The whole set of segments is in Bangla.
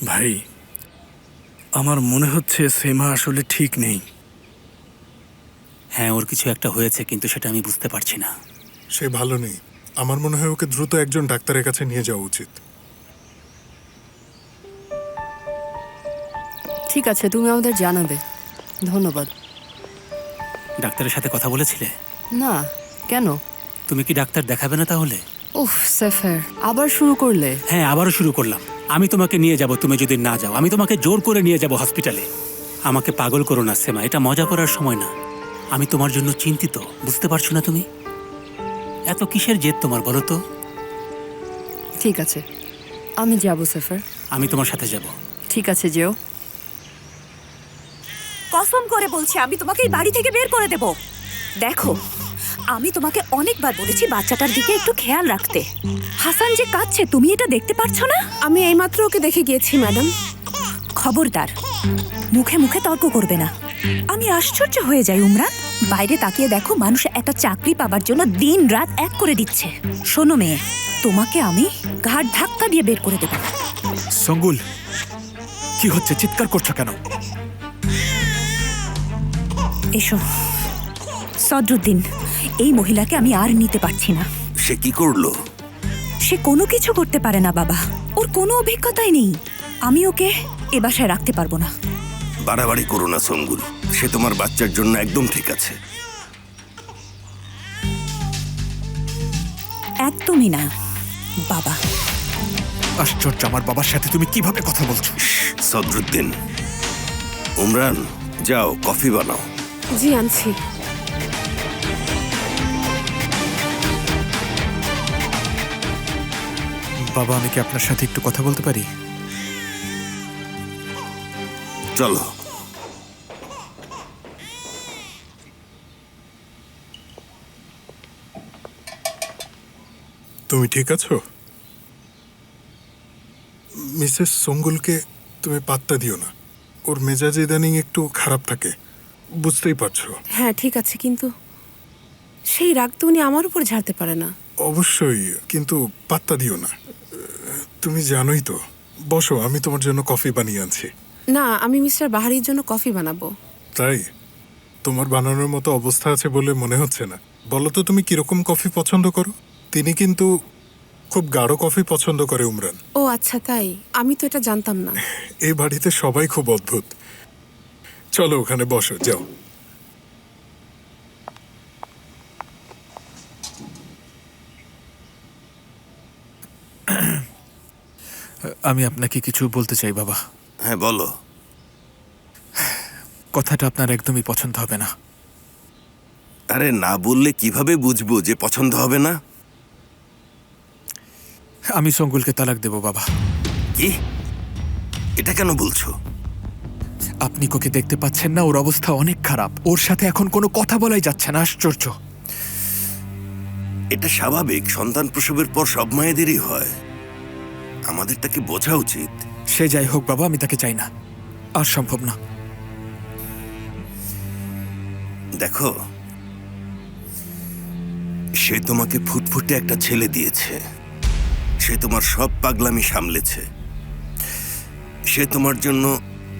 ভাই, আমার মনে হচ্ছে সেমা আসলে ঠিক নেই। হ্যাঁ, ওর কিছু একটা হয়েছে, কিন্তু সেটা আমি বুঝতে পারছি না। সে ভালো নেই। আমার মনে হয় ওকে দ্রুত একজন ডাক্তারের কাছে নিয়ে যাওয়া উচিত। ঠিক আছে, তুমি আমাদের জানাবে। ধন্যবাদ। ডাক্তারের সাথে কথা বলেছিলে? না, কেন? তুমি কি ডাক্তার দেখাবে না তাহলে? উফ সেফার, আবার শুরু করলে? হ্যাঁ, আবারও শুরু করলাম। আমি তোমাকে নিয়ে যাব, তুমি যদি না যাও। আমি তোমাকে জোর করে নিয়ে যাব হসপিটালে। আমাকে পাগল করো না সেমা, এটা মজা করার সময় না। আমি তোমার জন্য চিন্তিত, বুঝতে পারছো না তুমি? এত কিসের জেদ তোমার বলো তো? ঠিক আছে, আমি যাব সেফার। আমি তোমার সাথে যাব। ঠিক আছে, যেও। কসম করে বলছি, আমি তোমাকে এই বাড়ি থেকে বের করে দেব। দেখো, আমি তোমাকে অনেকবার বলেছি বাচ্চাটার দিকে একটু খেয়াল রাখতে। হাসান যে কাঁদছে, তুমি এটা দেখতে পারছো না? আমি এইমাত্র ওকে দেখে গিয়েছি ম্যাডাম। খবরদার, মুখে মুখে তর্ক করবে না। আমি আশ্চর্য হয়ে যাই উমরান, বাইরে তাকিয়ে দেখো, মানুষ একটা চাকরি পাবার জন্য দিন রাত এক করে দিচ্ছে। শোনো মেয়ে, তোমাকে আমি ঘাট ধাক্কা দিয়ে বের করে দেব। সঙ্গুল, কি হচ্ছে? চিৎকার করছো কেন? এসো। সদরুদ্দিন, এই মহিলাকে আমি আর নিতে পারছি না। সে কি করলো? সে কোনো কিছু করতে পারে না বাবা, ওর কোনো অভিজ্ঞতাই নেই। আমি ওকে এ বাসায় রাখতে পারবো না। বাড়াবাড়ি করো না সঙ্গুল, সে তোমার বাচ্চার জন্য একদম ঠিক আছে। একদমই না বাবা। আশ্চর্য, আমার বাবার সাথে তুমি কিভাবে কথা বলছো? সদরুদ্দিন, উমরান, যাও কফি বানাও। জি, আনছি। বাবা, আমি কি আপনার সাথে একটু কথা বলতে পারি? চলো। তুমি ঠিক আছো? মিসেস সঙ্গুলকে তুমি পাত্তা দিও না। ওর মেজাজ ইদানিং একটু খারাপ থাকে, বুঝতেই পারছো। হ্যাঁ ঠিক আছে, কিন্তু সেই রাগ তো উনি আমার উপর ঝাড়তে পারে না। অবশ্যই, কিন্তু পাত্তা দিও না। তুমি জানোই তো। বসো, আমি তোমার জন্য কফি বানিয়ে আনছি। না, আমি মিস্টার বাহারির জন্য কফি বানাবো। তাই? তোমার বানানোর মতো অবস্থা আছে বলে মনে হচ্ছে না। বলো তো, তুমি কিরকম কফি পছন্দ করো? তিনি কিন্তু খুব গাঢ় কফি পছন্দ করে উমরান। ও আচ্ছা, তাই? আমি তো এটা জানতাম না। এই বাড়িতে সবাই খুব অদ্ভুত। চলো ওখানে বসো, যাও। আমি আপনাকে কিছু বলতে চাই বাবা। হ্যাঁ বলো। কথাটা আপনার একদমই পছন্দ হবে না। আরে না বললে কিভাবে বুঝবো যে পছন্দ হবে না? আমি সঙ্গুলকে তালাক দেব বাবা। কি? এটা কেন বলছো? আপনি ওকে দেখতে পাচ্ছেন না? ওর অবস্থা অনেক খারাপ। ওর সাথে এখন কোনো কথা বলাই যাচ্ছে না। আশ্চর্য। এটা স্বাভাবিক, সন্তান প্রসবের পর সব মায়েদেরই হয়। আমাদের তাকে বোঝা উচিত। সে যাই হোক বাবা, আমি তাকে চাই না। আর সম্ভব না। দেখো, সে তোমাকে ফুটফুটে একটা ছেলে দিয়েছে। সে তোমার সব পাগলামি সামলেছে। সে তোমার জন্য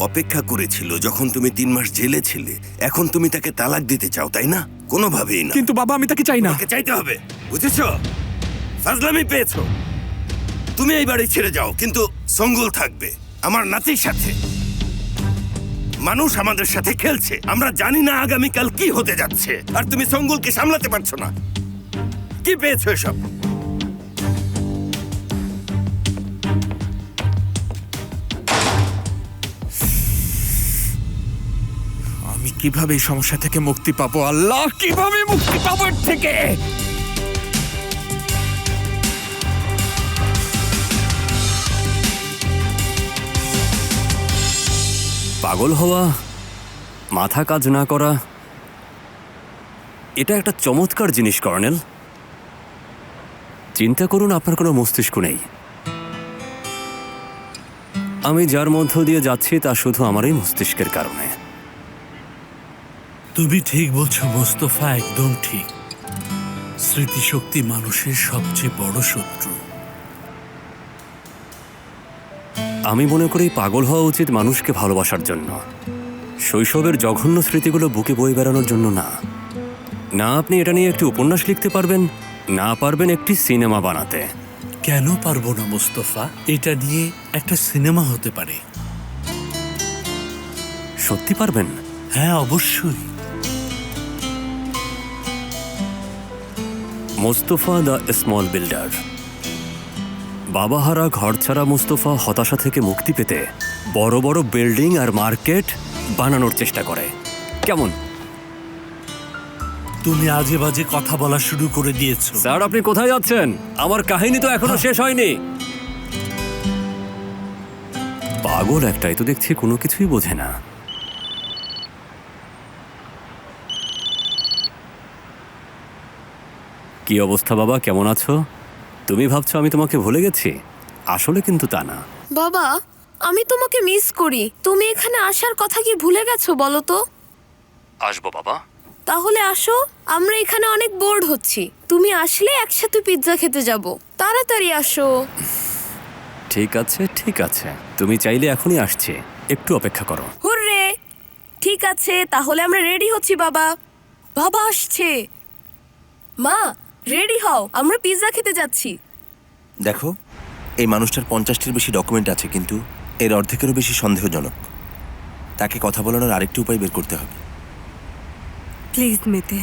অপেক্ষা করেছিল যখন তুমি 3 মাস জেলে ছিলে। এখন তুমি তাকে তালাক দিতে চাও, তাই না? কোনোভাবেই না। কিন্তু বাবা, আমি তাকে চাই না। তোমাকে চাইতে হবে, বুঝেছো? ফাজলামি পেয়েছো। তুমি এই বাড়ি ছেড়ে যাও, কিন্তু সঙ্গুল থাকবে আমার নাতির সাথে। মানুষ আমাদের সাথে খেলছে, আমরা জানি না আগামীকাল কি হতে যাচ্ছে। আর তুমি সঙ্গুলকে সামলাতে পারছো না। কি পেয়েছো এসব? আমি কিভাবে এই সমস্যা থেকে মুক্তি পাবো? আল্লাহ, কিভাবে মুক্তি পাবো এর থেকে? পাগল হওয়া, মাথা কাজ না করা, এটা একটা চমৎকার জিনিস কর্নেল। চিন্তা করুন, আপনার কোনো মস্তিষ্ক নেই। আমি যার মধ্য দিয়ে যাচ্ছি তা শুধু আমারই মস্তিষ্কের কারণে। তুমি ঠিক বলছো মোস্তফা, একদম ঠিক। স্মৃতিশক্তি মানুষের সবচেয়ে বড় শত্রু। আমি মনে করি পাগল হওয়া উচিত মানুষকে ভালোবাসার জন্য, শৈশবের জঘন্য স্মৃতিগুলো বুকে বয়ে বেড়ানোর জন্য না। না আপনি এটা নিয়ে একটি উপন্যাস লিখতে পারবেন, না পারবেন একটি সিনেমা বানাতে। কেন পারবো না মোস্তফা? এটা নিয়ে একটা সিনেমা হতে পারে। সত্যি পারবেন? হ্যাঁ, অবশ্যই। Mostafa the small builder. বাবাহারা ঘর ছাড়া মোস্তফা হতাশা থেকে মুক্তি পেতে বড় বড় বিল্ডিং আর মার্কেট বানানোর চেষ্টা করে। কেমন? তুমি আজে বাজে কথা বলা শুরু করে দিয়েছো। স্যার আপনি কোথায় যাচ্ছেন? আমার কাহিনী তো এখনো শেষ হয়নি। পাগল একটাই তো দেখছি, কোনো কিছুই বোঝে না। কি অবস্থা বাবা, কেমন আছো? তুমি ভাবছো আমি তোমাকে ভুলে গেছি, আসলে কিন্তু তা না। বাবা, আমি তোমাকে মিস করি। তুমি এখানে আসার কথা কি ভুলে গেছো বলো তো? আসবো বাবা। তাহলে আসো, আমরা এখানে অনেক বোর্ড হচ্ছি। তুমি আসলে একসাথে পিৎজা খেতে যাব। তাড়াতাড়ি আসো। ঠিক আছে ঠিক আছে, তুমি চাইলে এখনই আসছি, একটু অপেক্ষা করো। হুররে! ঠিক আছে, তাহলে আমরা রেডি হচ্ছি বাবা। বাবা আসছে। মা, রেডি হও, আমরা পিৎজা খেতে যাচ্ছি। দেখো, এই মানুষটার 50টির বেশি ডকুমেন্ট আছে, কিন্তু এর অর্ধেকেরও বেশি সন্দেহজনক। তাকে কথা বলানোর আরেকটি উপায় বের করতে হবে। প্লিজ মেতে,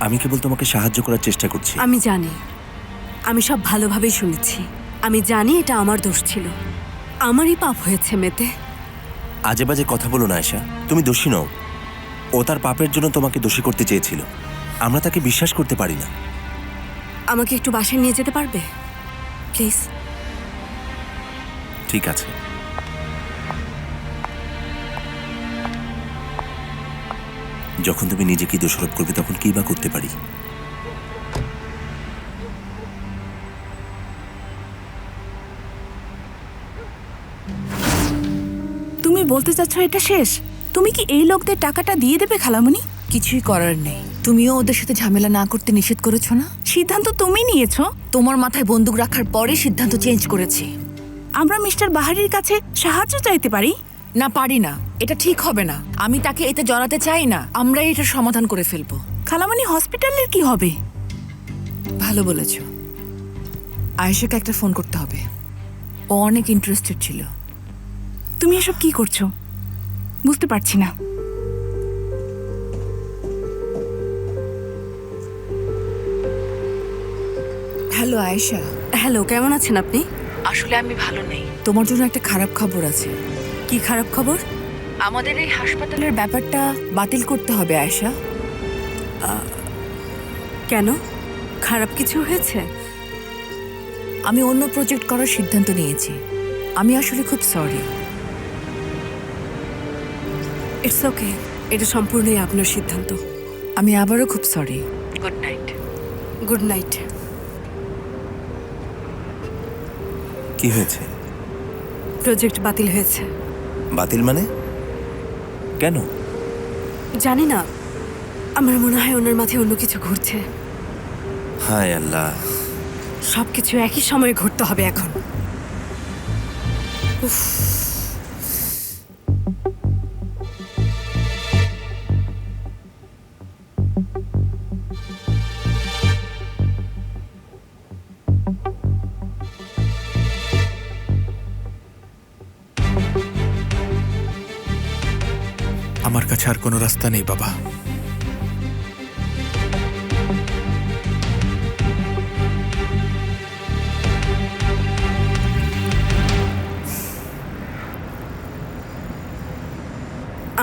আমি কেবল তোমাকে সাহায্য করার চেষ্টা করছি। আমি জানি, আমি সব ভালোভাবেই শুনেছি। আমি জানি এটা আমার দোষ ছিল, আমারই পাপ হয়েছে মেতে। আজে বাজে কথা বলো না আয়েশা, তুমি দোষী নও। ও তার পাপের জন্য তোমাকে দোষী করতে চেয়েছিল। আমরা তাকে বিশ্বাস করতে পারি না। আমাকে একটু বাসায় নিয়ে যেতে পারবে প্লিজ? ঠিক আছে। যখন তুমি নিজেকে দোষারোপ করবে তখন কি বা করতে পারি? তুমি বলতে চাচ্ছ এটা শেষ? তুমি কি এই লোকদের টাকাটা দিয়ে দেবে খালামণি? কিছুই করার নেই। তুমিও ওদের সাথে ঝামেলা না করতে নিষেধ করেছো না? সিদ্ধান্ত তুমি নিয়েছো। তোমার মাথায় বন্দুক রাখার পরে সিদ্ধান্ত চেঞ্জ করেছি। আমরা মিস্টার বাহারির কাছে সাহায্য চাইতে পারি? না, পারি না। এটা ঠিক হবে না। আমি তাকে এতে জড়াতে চাই না। আমরাই এটার সমাধান করে ফেলবো। খালামণি, হসপিটালের কি হবে? ভালো বলেছ। আয়েশাকে একটা ফোন করতে হবে। ও অনেক ইন্টারেস্টেড ছিল। তুমি এসব কি করছো? বুঝতে পারছি না। হ্যালো আয়েশা। হ্যালো, কেমন আছেন আপনি? আসলে আমি ভালো নেই। তোমার জন্য একটা খারাপ খবর আছে। কি খারাপ খবর? আমাদের এই হাসপাতালের ব্যাপারটা বাতিল করতে হবে আয়েশা। কেন? খারাপ কিছু হয়েছে? আমি অন্য প্রজেক্ট করার সিদ্ধান্ত নিয়েছি। আমি আসলে খুব সরি। ইটস ওকে, এটা সম্পূর্ণই আপনার সিদ্ধান্ত। আমি আবারও খুব sorry. Good night. Good night. কি হয়েছে? প্রজেক্ট বাতিল হয়েছে। বাতিল মানে? কেন? জানি না, আমার মনে হয় ওনার মাথায় অন্য কিছু ঘুরছে। হায় আল্লাহ। সবকিছু একই সময়ে ঘটতে হবে এখন। উফ। আমার কাছে আর কোনো রাস্তা নেই বাবা।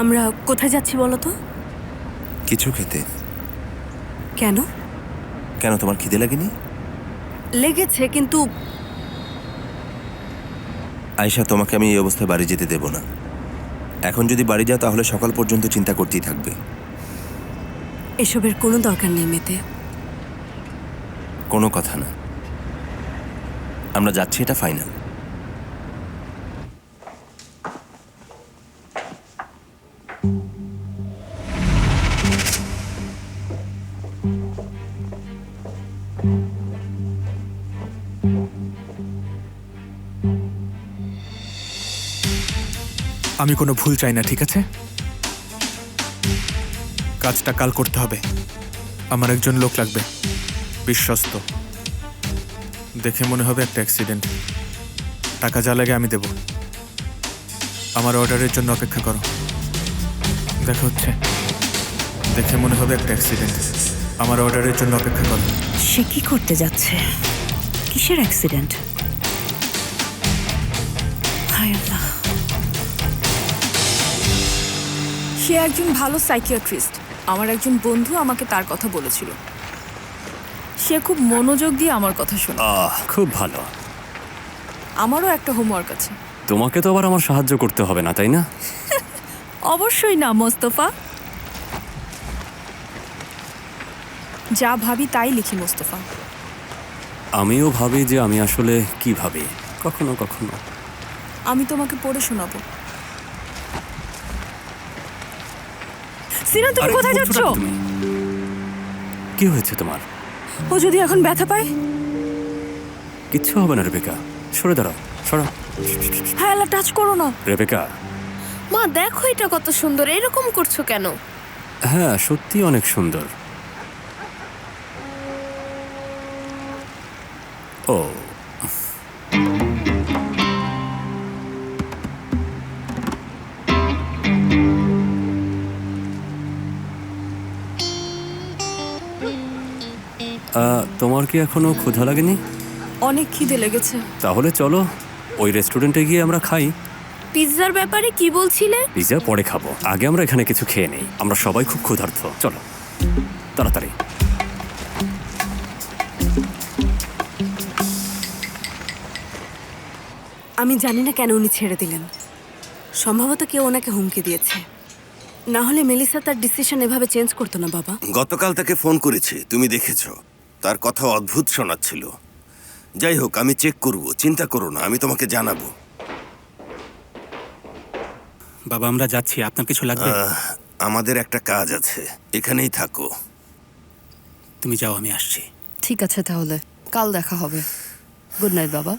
আমরা কোথায় যাচ্ছি বলো তো? কিছু খেতে। কেন? কেন, তোমার খিদে লাগেনি? লেগেছে, কিন্তু আয়েশা, তোমাকে আমি এই অবস্থায় বাড়ি যেতে দেব না। এখন যদি বাড়ি যাও তাহলে সকাল পর্যন্ত চিন্তা করতেই থাকবে। এসবের কোনো দরকার নেই মেতে। কোনো কথা না, আমরা যাচ্ছি, এটা ফাইনাল। আমি কোনো ভুল চাই না, ঠিক আছে? কাজটা কাল করতে হবে। আমার একজন লোক লাগবে, বিশ্বস্ত। দেখে মনে হবে একটা অ্যাক্সিডেন্ট। টাকা যা লাগে আমি দেব। আমার অর্ডারের জন্য অপেক্ষা করো। দেখা হচ্ছে। দেখে মনে হবে একটা অ্যাক্সিডেন্ট। আমার অর্ডারের জন্য অপেক্ষা করো। সে কি করতে যাচ্ছে? কিসের অ্যাক্সিডেন্ট? হায় আল্লাহ। সে একজন ভালো সাইকিয়াট্রিস্ট। আমার একজন বন্ধু আমাকে তার কথা বলেছিল। সে খুব মনোযোগ দিয়ে আমার কথা শোনে। খুব ভালো। আমারও একটা হোমওয়ার্ক আছে। তোমাকে তো আবার আমার সাহায্য করতে হবে না, তাই না? অবশ্যই না মোস্তফা। যা ভাবি তাই লিখি মোস্তফা। আমিও ভাবি যে আমি আসলে কি ভাবি, কখনো কখনো। আমি তোমাকে পড়ে শোনাবো। সিনা, তুমি আরে, কোথায় বলছো যাচ্ছ? না তুমি? কি হয়েছে তোমার? ও যদি এখন ব্যথা পায়? কিচ্ছু হবে না রেবেকা, সরে দাঁড়াও, সরো। হ্যাঁ, আল্লাহ, টাচ করো না। রেবেকা, মা দেখো এটা কত সুন্দর, এরকম করছো কেন? হ্যাঁ সত্যি অনেক সুন্দর। ও তোমার কি এখনো ক্ষুধা লাগেনি? অনেক খিদে লেগেছে। তাহলে চলো ওই রেস্টুরেন্টে গিয়ে আমরা খাই। পিৎজার ব্যাপারে কি বলছিলে? পিৎজা পরে খাবো, আগে আমরা এখানে কিছু খেয়ে নেই। আমরা সবাই খুব ক্ষুধার্ত। চলো তাড়াতাড়ি। আমি জানি না কেন উনি ছেড়ে দিলেন। সম্ভবত কেউ ওনাকে হুমকি দিয়েছে, না হলে মেলিসা তার ডিসিশন এভাবে চেঞ্জ করতো না বাবা। গতকাল তাকে ফোন করেছি, তুমি দেখেছো। তার কথা অদ্ভুত শোনাচ্ছিল। যাই হোক, আমি চেক করব, চিন্তা করো না, আমি তোমাকে জানাবো। বাবা আমরা যাচ্ছি, আপনার কিছু লাগবে? আমাদের একটা কাজ আছে, এখানেই থাকো। তুমি যাও, আমি আসছি। ঠিক আছে তাহলে, কাল দেখা হবে। গুড নাইট বাবা।